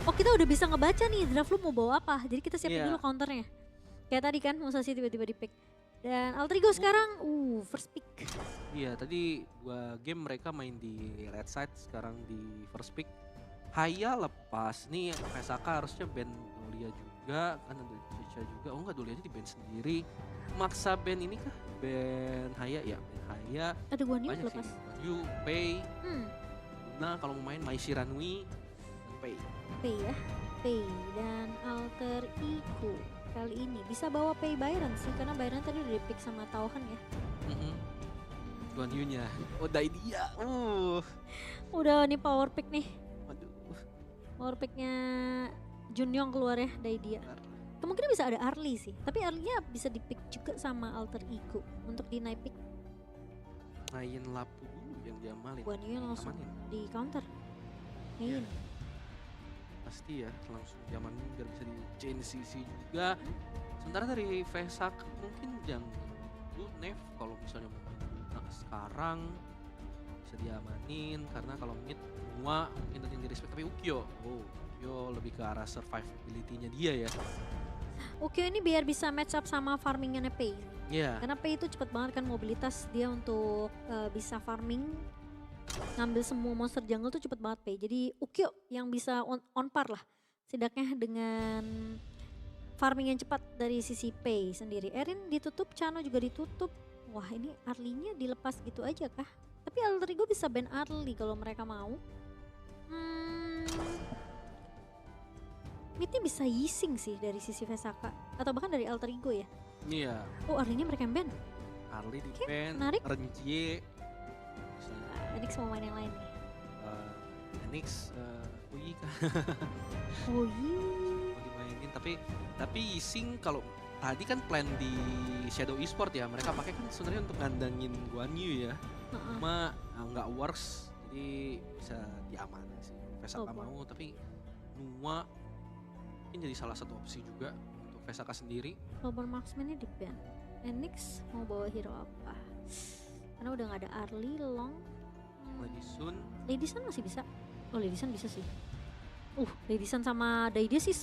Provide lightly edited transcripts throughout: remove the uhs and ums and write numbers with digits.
Oh kita udah bisa ngebaca nih draft lu mau bawa apa. Jadi kita siapin Iya. dulu counternya. Kayak tadi kan Musashi tiba-tiba di pick. Dan Alter Ego sekarang, first pick. Iya, tadi 2 game mereka main di red side, sekarang di first pick. Haya lepas, nih Vesaka harusnya ban Dolia juga, kan ada Cica juga. Oh enggak, Dolianya di ban sendiri. Maksa ban ini kah? Ban Haya, ya ban Haya. Ada Guan Yu Banyak lepas. sih, Yu, Pei, Hmm, Luna kalau mau main Mai Shiranui, dan Pei. Pei ya. Pei dan Alter Ego. Kali ini bisa bawa Pei Byron sih, karena Byron tadi udah di pick sama Tauhan ya. Guan Yu-nya, oh dia, Udah nih power pick nih. waduh. Power picknya Junyong keluar ya dari dia. Kemungkinan bisa ada Arlie sih, tapi Arlie-nya bisa di pick juga sama Alter Ego untuk di night pick. Main Lapu dulu yang diamalin. Guan Yu langsung Amanin. di counter. Iya. Main. Pasti ya langsung zaman biar bisa di chain CC juga. Sementara dari Vesak mungkin jangan dulu Nev kalau misalnya mau main Luna sekarang bisa diamanin karena kalau mid semua mungkin nanti di respect, tapi Ukyo lebih ke arah survivability-nya dia ya. Oke ini biar bisa match up sama farmingnya Pei. Iya. Karena Pei itu cepet banget kan mobilitas dia untuk bisa farming, ngambil semua monster jungle tuh cepet banget Pei. Jadi Ukyo yang bisa on par lah setidaknya dengan farming yang cepat dari sisi Pei sendiri. Erin ditutup, Chano juga ditutup. Wah ini Arlie-nya dilepas gitu aja kah? Tapi Alter Ego bisa ban Arlie kalau mereka mau. Midnya bisa Yixing sih dari sisi Vesaka atau bahkan dari Alter Ego ya. Iya. Oh Arlie-nya mereka yang ban. Arlie di Oke, ban, menarik. Renjie, bisa Enix mau main yang lain nih. Enix, Uyi kah? Oh iya. Mau dimainin, tapi Yixing kalau tadi kan plan di Shadow Esport ya, mereka pakai kan sebenarnya untuk ngandangin Guan Yu ya. Heeh. Cuma nggak works, jadi bisa diamanin sih. Vesaka Oh, mau, tapi Nua mungkin jadi salah satu opsi juga untuk Vesaka sendiri. Global Marksman-nya di ban. Enix mau bawa hero apa? Karena udah gak ada Arlie, Long. Lagi Sun, Lady Sun masih bisa. Oh Lady Sun bisa sih. Lady Sun sama Daidia sih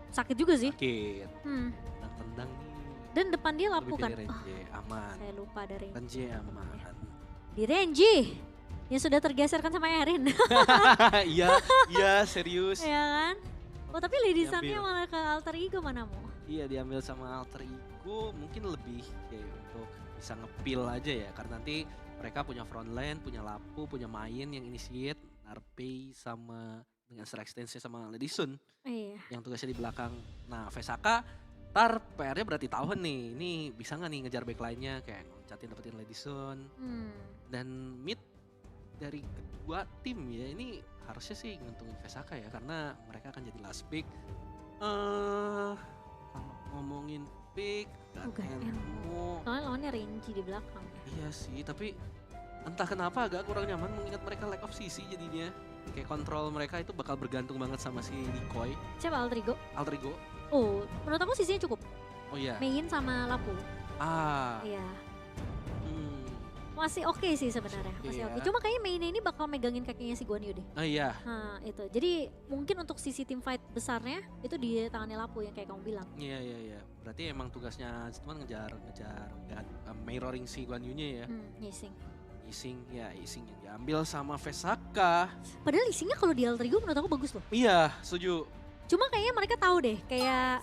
sakit juga sih. sakit, Hmm. tendang nih. Dan depan dia lapu Lebih kan. pilih Renjie, aman. Saya lupa ada Renji. Renjie aman. Di Renji yang sudah tergeserkan sama Erin. Iya serius. Ya kan? Oh tapi Lady Diambil. Sun-nya malah ke Alter Ego mana mau? Iya diambil sama Alter Ego mungkin lebih kayak untuk bisa ngepil aja ya, karena nanti mereka punya frontline, punya Lapu, punya Main yang initiate, Narpei sama dengan secara extension sama Lady Sun Iya. yang tugasnya di belakang. Nah Vesaka ntar PR-nya berarti tahu nih, ini bisa nggak nih ngejar backline-nya kayak ngoncatin dapetin Lady Sun. Dan mid dari kedua tim ya ini harusnya sih nguntungin Vesaka ya karena mereka akan jadi last pick. Kalau ngomongin pick dan Gak Enmo, Soalnya lawannya Renji di belakang. iya sih tapi entah kenapa agak kurang nyaman mengingat mereka lack of CC jadinya. Kayak kontrol mereka itu bakal bergantung banget sama si Decoy, Siapa Alter Ego? Alter Ego. Oh, menurut aku sisinya cukup. Oh iya. Main sama Lapu. Ah. Iya. Hmm. Masih oke sih sebenarnya. Oke Masih oke. ya. Cuma kayaknya mainnya ini bakal megangin kakinya si Guan Yu deh. Oh iya. Nah, itu. Jadi mungkin untuk sisi tim fight besarnya itu di tangannya Lapu yang kayak kamu bilang. Iya. Berarti emang tugasnya cuman ngejar mirroring si Guan Yu-nya ya. Yixing. Ising yang diambil sama Vesaka. Padahal Yixingnya kalau di Alter Ego menurut aku bagus loh. Iya, setuju. Cuma kayaknya mereka tahu deh, kayak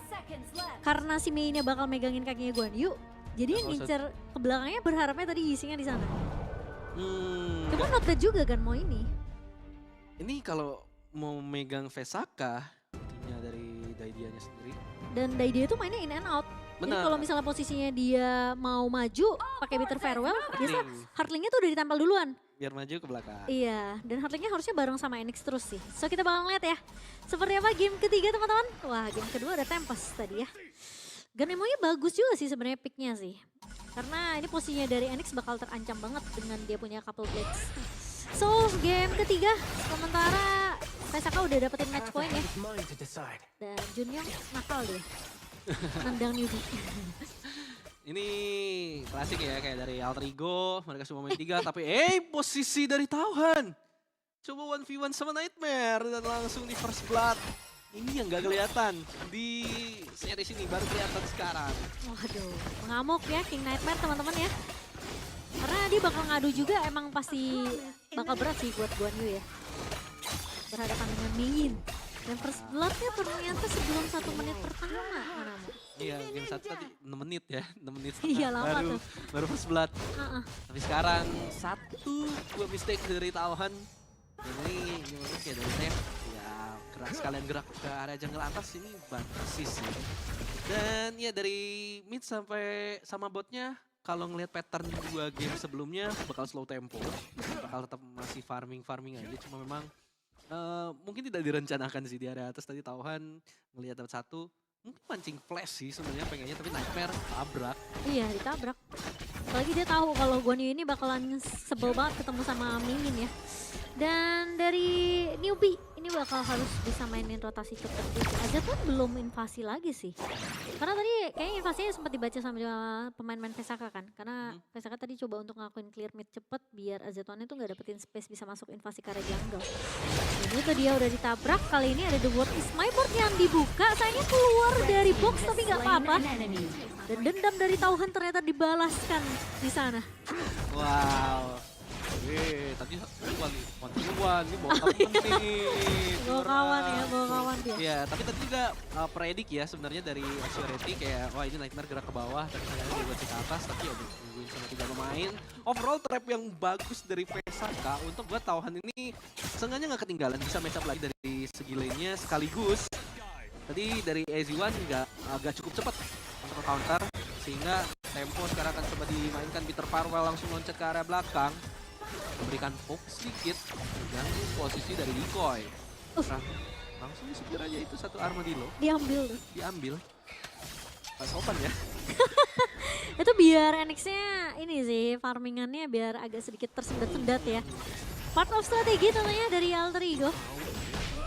karena si Mei-nya bakal megangin kakinya Guan Yu, jadi Nggak usah. ngincer ke belakangnya berharapnya tadi Yixingnya di sana. Cuma Nggak. not bad juga kan mau ini. Ini kalau mau megang Vesaka, timnya dari Daidianya sendiri. Dan Daidia itu mainnya in and out. Jadi Benar. kalau misalnya posisinya dia mau maju pakai bitter farewell, biasa Heartlingnya tuh udah ditempel duluan. Biar maju ke belakang. Iya, dan Heartlingnya harusnya bareng sama Enix terus sih. So kita bakal ngeliat ya, seperti apa game ketiga teman-teman. Wah game kedua ada Tempest tadi ya. Ganemonya bagus juga sih sebenarnya picknya sih. Karena ini posisinya dari Enix bakal terancam banget dengan dia punya couple blades. So game ketiga, sementara Vesaka udah dapetin match point ya. Dan Junyong nakal deh. Nendang newbie. Ini klasik ya kayak dari Alter Ego, mereka semua main 3 tapi posisi dari Tauhan. Coba 1v1 sama Nightmare dan langsung di first blood ini yang nggak kelihatan di series ini, baru kelihatan sekarang. Waduh, mengamuk ya King Nightmare teman-teman ya. Karena dia bakal ngadu juga, emang pasti bakal berat sih buat Guan Yu ya. Berhadapan dengan Mingin. Dan first blood-nya ternyata sebelum 1 menit pertama. Mana mau? Iya, game 1 tadi 6 menit ya, 6 menit Iya, lama baru, tuh. baru first blood. Heeh. Tapi sekarang 1-2 mistake dari Tauhan. Dan ini menurut kayak dari Tef, ya gerak sekalian gerak ke area jungle atas ini bagus sih. Dan ya dari mid sampai sama botnya, kalau ngelihat pattern 2 game sebelumnya bakal slow tempo, bakal tetap masih farming aja. Cuma memang mungkin tidak direncanakan sih di area atas tadi Tauhan ngelihat dapat 1. Mungkin pancing flash sih sebenarnya pengennya, tapi Nightmare tabrak. Iya, ditabrak. Apalagi dia tahu kalau Guan Yu ini bakalan sebel banget ketemu sama Mingin ya. Dan dari newbie ini bakal harus bisa mainin rotasi cepet gitu. Azatwan belum invasi lagi sih. Karena tadi kayaknya invasinya sempat dibaca sama pemain-pemain Vesaka kan. Karena Vesaka tadi coba untuk ngelakuin clear mid cepet biar Azatwan itu nggak dapetin space bisa masuk invasi ke area jungle. Dan itu dia udah ditabrak. Kali ini ada The World is My Board yang dibuka. Sayangnya keluar dari box tapi nggak apa-apa. Dan dendam dari Tauhan ternyata dibalaskan di sana. Wow. Tadi one ini bawa kawan nih. Bawa kawan ya, bawa kawan dia. Ya, tapi tadi juga predik ya sebenarnya dari Asureti kayak wah ini Nightmare gerak ke bawah dan ternyata dia buat ke atas, tapi ya nungguin sama 3 pemain. Overall trap yang bagus dari Vesaka untuk buat Tauhan ini sengaja nggak ketinggalan, bisa match up lagi dari segi lane-nya sekaligus. Tadi dari AZ1 agak cukup cepat untuk counter sehingga tempo sekarang akan coba dimainkan. Peter Farwell langsung loncat ke area belakang, memberikan fokus sedikit, mengganggu posisi dari Decoy. Nah, langsung disupir aja itu 1 armadillo. Diambil tuh. Diambil. Pas sopan ya. Itu biar NX-nya ini sih, farmingannya biar agak sedikit tersendat-sendat ya. Part of strategi tentunya dari Alter Ego.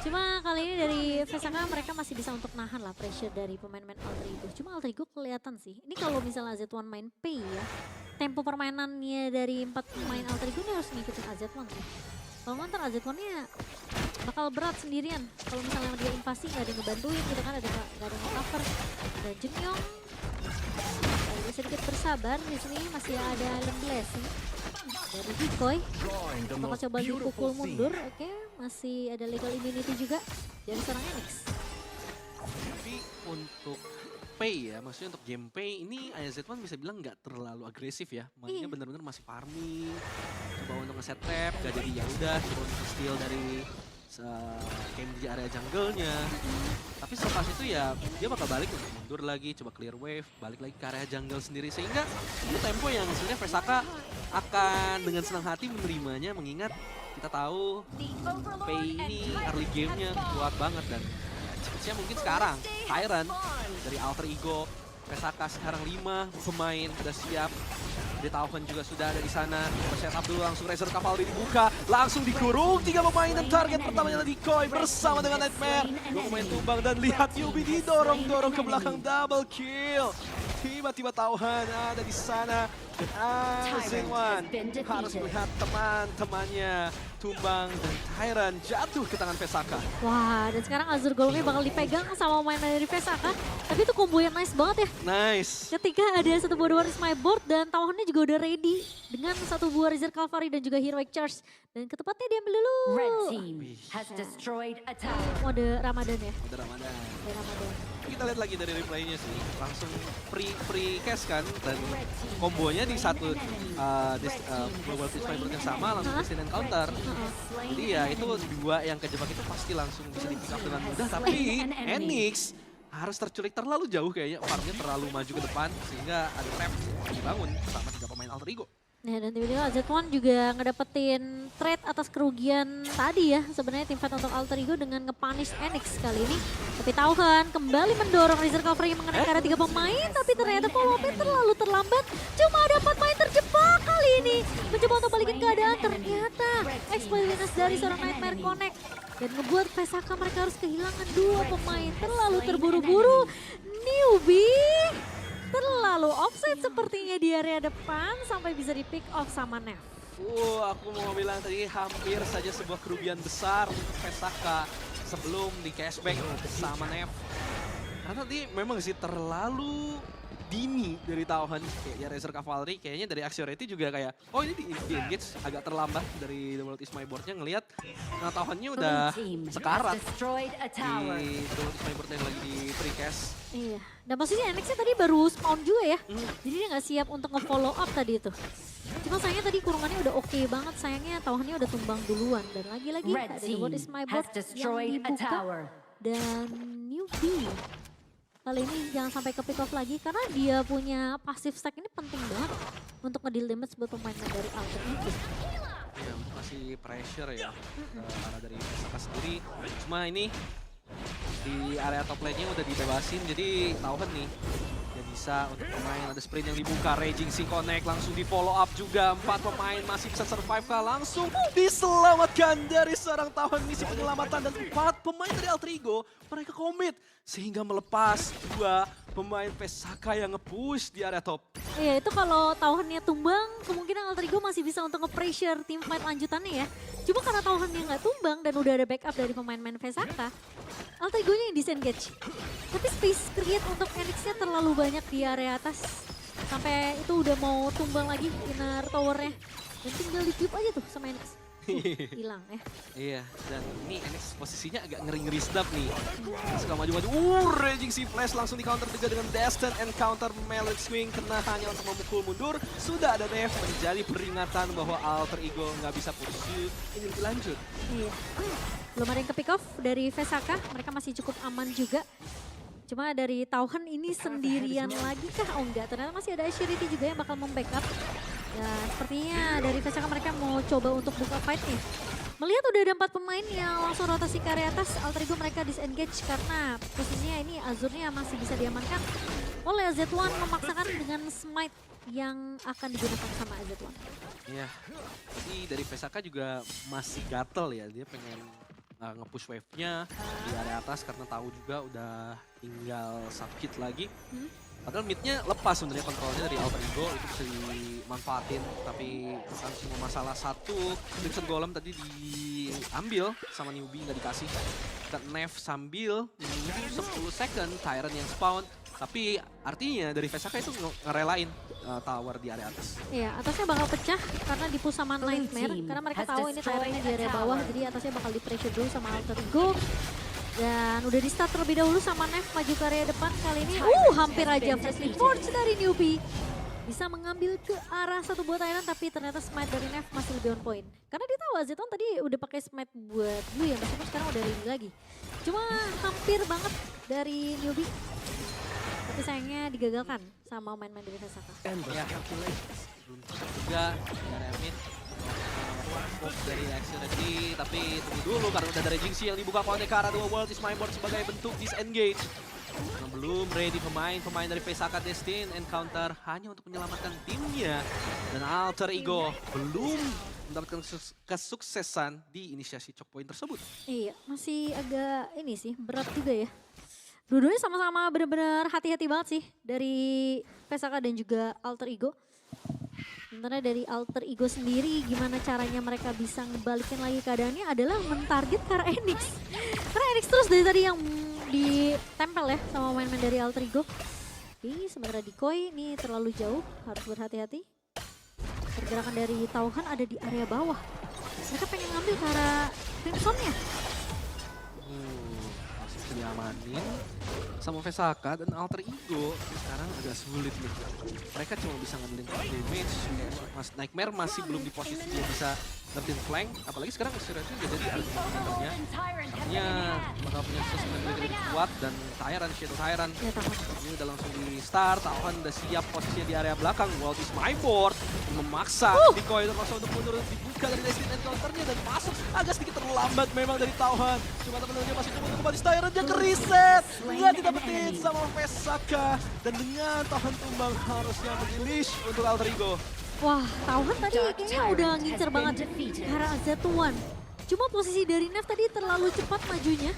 Cuma kali ini dari Vesaka mereka masih bisa untuk nahan lah pressure dari pemain-pemain Alter Ego. Cuma Alter Ego kelihatan sih. Ini kalau misalnya AZ1 main P ya, tempo permainannya dari 4 pemain Alter Ego ini harus ngikutin AZ1 sih. Kalau ntar AZ1-nya bakal berat sendirian. Kalau misalnya dia invasi nggak ada yang ngebantuin gitu kan, nggak ada yang cover. Ada Jenyong. Sedikit bersabar di sini masih ada Lem Blessing dari Decoy. Bakal coba dipukul mundur, oke. Masih ada legal immunity juga dari seorang Enix. Tapi untuk pay ya, maksudnya untuk game pay ini AZ1 bisa bilang nggak terlalu agresif ya. Mainnya bener-bener masih farming, coba untuk nge-set trap, gak jadi ya udah coba untuk steal dari game di area jungle-nya. Tapi selepas itu ya dia bakal balik untuk mundur lagi, coba clear wave, balik lagi ke area jungle sendiri. Sehingga itu tempo yang sebenarnya Vesaka akan dengan senang hati menerimanya, mengingat kita tahu Pay ini early game-nya kuat banget dan chance-nya mungkin sekarang. Tyrant dari Alter Ego, Vesaka sekarang 5 pemain sudah siap. Di Tauhan juga sudah ada di sana. Setup dulu langsung Razor Cavalry dibuka. Langsung dikurung 3 pemain dan target pertamanya Decoy bersama dengan Nightmare. 2 pemain tumbang dan lihat Yubi didorong-dorong ke belakang, double kill. Tiba-tiba Tauhan ada di sana. Dan AZ1 harus melihat teman-temannya tumbang dan Tyrant jatuh ke tangan Vesaka. Wah, dan sekarang Azur Golongnya bakal dipegang sama pemain dari Vesaka. Tapi itu combo yang nice banget ya. Nice. Ketika ada 1 buah War is My Board dan Tauhannya juga udah ready. Dengan 1 buah Razor Cavalry dan juga Heroic Charge. Dan ketepatnya diambil dulu. Red team has destroyed a tower. Mode Ramadan ya. Udah Ramadan. Mode Ramadan. Kita lihat lagi dari replaynya sih, langsung free cash kan, dan kombonya di satu global fiber yang sama langsung instant counter. Jadi ya itu 2 yang kejebak itu pasti langsung bisa di pick up dengan mudah, tapi Enix harus terculik terlalu jauh kayaknya, farmnya terlalu maju ke depan sehingga ada trap yang dibangun sama 3 pemain Alter Ego. Nah, dan tiba-tiba AZ1 juga ngedapetin trade atas kerugian tadi ya. Sebenarnya tim fight untuk Alter Ego dengan nge-punish Enix kali ini. Tapi Tauhan kembali mendorong Razor Cavalry yang mengenai karena 3 pemain. Tapi ternyata follow-up-nya terlalu terlambat. Cuma ada 4 pemain terjebak kali ini. Mencoba untuk balikin keadaan. Ternyata exploitasi dari seorang Nightmare Connect. Dan ngebuat Vesaka mereka harus kehilangan 2 pemain. Terlalu terburu-buru. Newbie terlalu offside sepertinya di area depan sampai bisa di pick off sama Nev. Aku mau bilang tadi hampir saja sebuah kerugian besar untuk Vesaka. sebelum di cashback sama Nev. Karena tadi memang sih terlalu dini dari Tauhan, kayak ya Razor Cavalry, kayaknya dari Axiority juga kayak, oh ini di engage agak terlambat dari The World Is My Board-nya ngelihat Tauhannya udah Blue team has sekarat destroyed a tower. di The World Is My Board yang lagi di precast. Iya, dan posisi NX-nya tadi baru spawn juga ya. Jadi dia nggak siap untuk nge-follow up tadi itu. Cuma sayangnya tadi kurungannya udah oke banget, sayangnya Tauhannya udah tumbang duluan. Dan lagi-lagi Red ada The World team Is My has Board yang destroyed a dibuka. tower. Dan newbie kali ini jangan sampai ke pick off lagi karena dia punya passive stack ini penting banget untuk ngedeal damage buat pemain dari Alter Ego. Iya, masih pressure ya arah dari Saka sendiri. Cuma ini di area top lane-nya udah dibebasin, jadi Tauhan nih dia bisa untuk pemain ada sprint yang dibuka, Raging Sea Connect langsung di follow up juga. 4 pemain masih bisa survive kah, langsung diselamatkan dari seorang Tauhan, misi penyelamatan, dan 4 pemain dari Alter Ego mereka komit sehingga melepas 2 pemain Pesaka yang nge-push di area top. Iya, itu kalau Tauhannya tumbang kemungkinan Alter Ego masih bisa untuk nge-pressure team fight lanjutannya ya. Cuma karena Tauhannya nggak tumbang dan udah ada backup dari pemain-pemain Pesaka, Alter Ego-nya yang disengage. Tapi space create untuk Enix-nya terlalu banyak di area atas. Sampai itu udah mau tumbang lagi inner tower-nya. Dan tinggal di aja tuh sama Enix. Hilang ya. Iya, dan ini NX posisinya agak ngeri-ngeri sedap nih. Suka maju-maju, Raging Sea Flash langsung di counter juga dengan Destin Encounter Melodic Swing, kena hanya untuk memukul mundur. Sudah ada Nev menjadi peringatan bahwa Alter Ego nggak bisa pursue, ini lebih lanjut. Iya. Belum ada yang ke pick off dari Vesaka, mereka masih cukup aman juga. Cuma dari Tauhan ini sendirian lagi kah? Oh enggak, ternyata masih ada Asurity juga yang bakal membackup. Ya sepertinya dari Vesaka mereka mau coba untuk buka fight nih. Melihat udah ada 4 pemain yang langsung rotasi ke area atas, Alter Ego mereka disengage karena posisinya ini Azurnya masih bisa diamankan oleh AZ1 memaksakan dengan smite yang akan digunakan sama AZ1. Iya, jadi dari Pesaka juga masih gatel ya, dia pengen nge-push wave-nya di area atas karena tahu juga udah tinggal 1 hit lagi. Padahal mid-nya lepas sebenarnya kontrolnya dari Alter Ego, itu bisa dimanfaatin. Tapi bukan semua masalah. 1 Crimson Golem tadi diambil sama newbie, nggak dikasih ke Nev sambil menunggu 10 second Tyrant yang spawn. Tapi artinya dari Vesaka itu ngerelain tower di area atas. Iya, atasnya bakal pecah karena dipush sama Nightmare. Karena mereka tahu ini towernya di area bawah, jadi atasnya bakal di-pressure dulu sama Alter Ego. Dan udah di start terlebih dahulu sama Nev maju ke area depan kali ini. Hampir aja Freshly Forge dari newbie. Bisa mengambil ke arah satu buat Tyrant, tapi ternyata smite dari Nev masih lebih on point. Karena dia tahu AZ1 tadi udah pakai smite buat Yu ya, meskipun sekarang udah ready lagi. Cuma hampir banget dari newbie. Tapi sayangnya digagalkan sama main-main dari Vesaka. Ya, beruntung juga dari mid. Dari Axiority, tapi tunggu dulu karena udah ada Raging Sea yang dibuka connect ke arah The World Is My Board sebagai bentuk disengage. Karena belum ready pemain dari Pesaka Destin Encounter hanya untuk menyelamatkan timnya. Dan Alter Ego belum mendapatkan kesuksesan di inisiasi choke point tersebut. Iya, masih agak ini sih, berat juga ya. Dua-duanya sama-sama benar-benar hati-hati banget sih dari Vesaka dan juga Alter Ego. Sementara dari Alter Ego sendiri gimana caranya mereka bisa ngebalikin lagi keadaannya adalah mentarget ke arah Enix. Karena Enix terus dari tadi yang ditempel ya sama main-main dari Alter Ego. Oke, sementara Decoy ini terlalu jauh, harus berhati-hati. Pergerakan dari Tauhan ada di area bawah. Mereka pengen ngambil ke arah Crimson-nya. Masih diamanin sama Vesaka dan Alter Ego sekarang agak sulit nih. Mereka cuma bisa ngandelin damage. Mas Nightmare masih belum di posisi dia bisa ngertiin flank. Apalagi sekarang Axiority udah jadi argumenternya. Artinya bakal punya sesuatu yang lebih kuat dan Tyrant, Shadow Tyrant. Ya, Tauhan. Ini udah langsung di start. Tauhan udah siap posisinya di area belakang. World Is My Board memaksa Decoy terpaksa untuk mundur, dibuka dari Destin Encounter-nya dan masuk agak sedikit terlambat memang dari Tauhan. Cuma teman-temannya masih coba untuk kembali Tyrant yang ke reset. Nggak didapetin sama Vesaka. Dan dengan Tauhan tumbang harusnya mengilis untuk Alter Ego. Wah, Tauhan tadi kayaknya udah ngincer banget ke arah AZ1. Cuma posisi dari Nev tadi terlalu cepat majunya.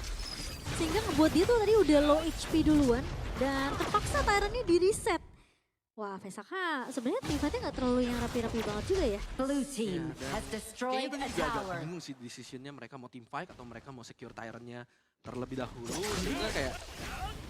Sehingga ngebuat dia tuh tadi udah low HP duluan. Dan terpaksa Tyrant-nya di reset. Wah, Vesaka sebenarnya teamfightnya nggak terlalu yang rapi-rapi banget juga ya. Blue team dan has destroyed Kayaknya a tadi agak tower. bingung sih decisionnya mereka mau team fight atau mereka mau secure Tyrant-nya terlebih dahulu. Sehingga kayak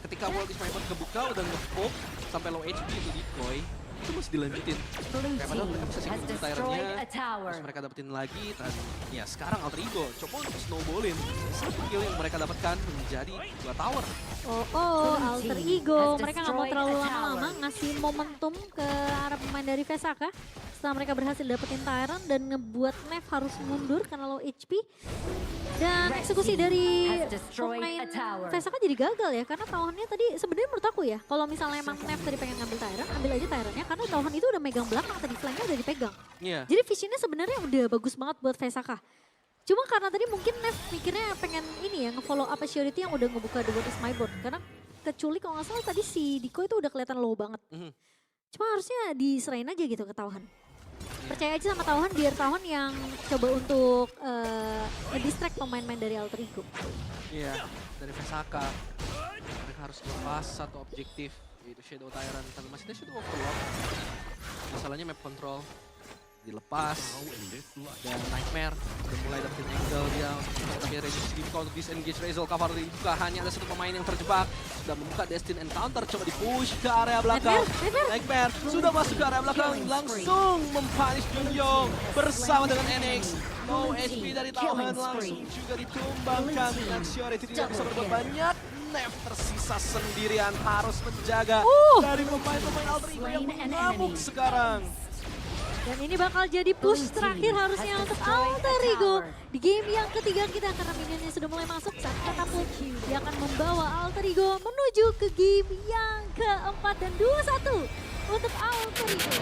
ketika World is My Bot kebuka udah nge-poke sampai low HP itu decoy, itu masih dilanjutin. Blue Kayak padahal team mereka bisa has secure destroyed Tyrant-nya, a tower. terus mereka dapetin lagi, dan ya sekarang Alter Ego coba untuk snowballin satu kill yang mereka dapatkan menjadi 2 tower. Oh, Alter Ego. has Mereka nggak mau destroyed terlalu a lama-lama tower. ngasih momentum ke arah pemain dari Vesaka. Setelah mereka berhasil dapetin Tyrant dan ngebuat Nev harus mundur karena low HP. Dan Red eksekusi team dari has destroyed pemain a tower. Vesaka jadi gagal ya. Karena Tauhan-nya tadi sebenarnya menurut aku ya. Kalau misalnya emang Nev tadi pengen ngambil Tyrant, ambil aja Tyrant-nya. Karena Tauhan itu udah megang belakang tadi, flank-nya udah dipegang. Iya. Jadi visionnya sebenarnya udah bagus banget buat Vesaka. Cuma karena tadi mungkin Nev mikirnya pengen ini ya, nge-follow up Surety yang udah ngebuka The World is My Board. Karena kecuali kalau nggak salah tadi si Diko itu udah kelihatan low banget. Mhm. Cuma harusnya diserahin aja gitu ke Tauhan. Percaya aja sama Tauhan biar Tauhan yang coba untuk nge-distract pemain-pemain dari Alter Ego. Iya, dari Vesaka. Mereka harus lepas satu objektif, yaitu Shadow Tyrant. Tapi masih ada Shadow Overlord. Masalahnya map control dilepas. Dan Nightmare udah mulai dapetin angle dia untuk akhirnya Regis dibuka untuk disengage Rezol. Cover dibuka, hanya ada satu pemain yang terjebak. Sudah membuka Destin Encounter, coba di-push ke area belakang. Nightmare sudah masuk ke area belakang, langsung mempunish Junyoung bersama dengan NX. Low HP dari Tauhan langsung juga ditumbangkan. Dan Surety tidak bisa berbuat banyak. Nev tersisa sendirian, harus menjaga dari pemain-pemain Alter Ego yang mengamuk sekarang. Dan ini bakal jadi push Blue team terakhir harusnya has untuk destroyed a Alter Ego. tower. Di game yang ketiga kita karena minionnya sudah mulai masuk saat katapult. Dia akan membawa Alter Ego menuju ke game yang keempat dan 2-1 untuk Alter Ego.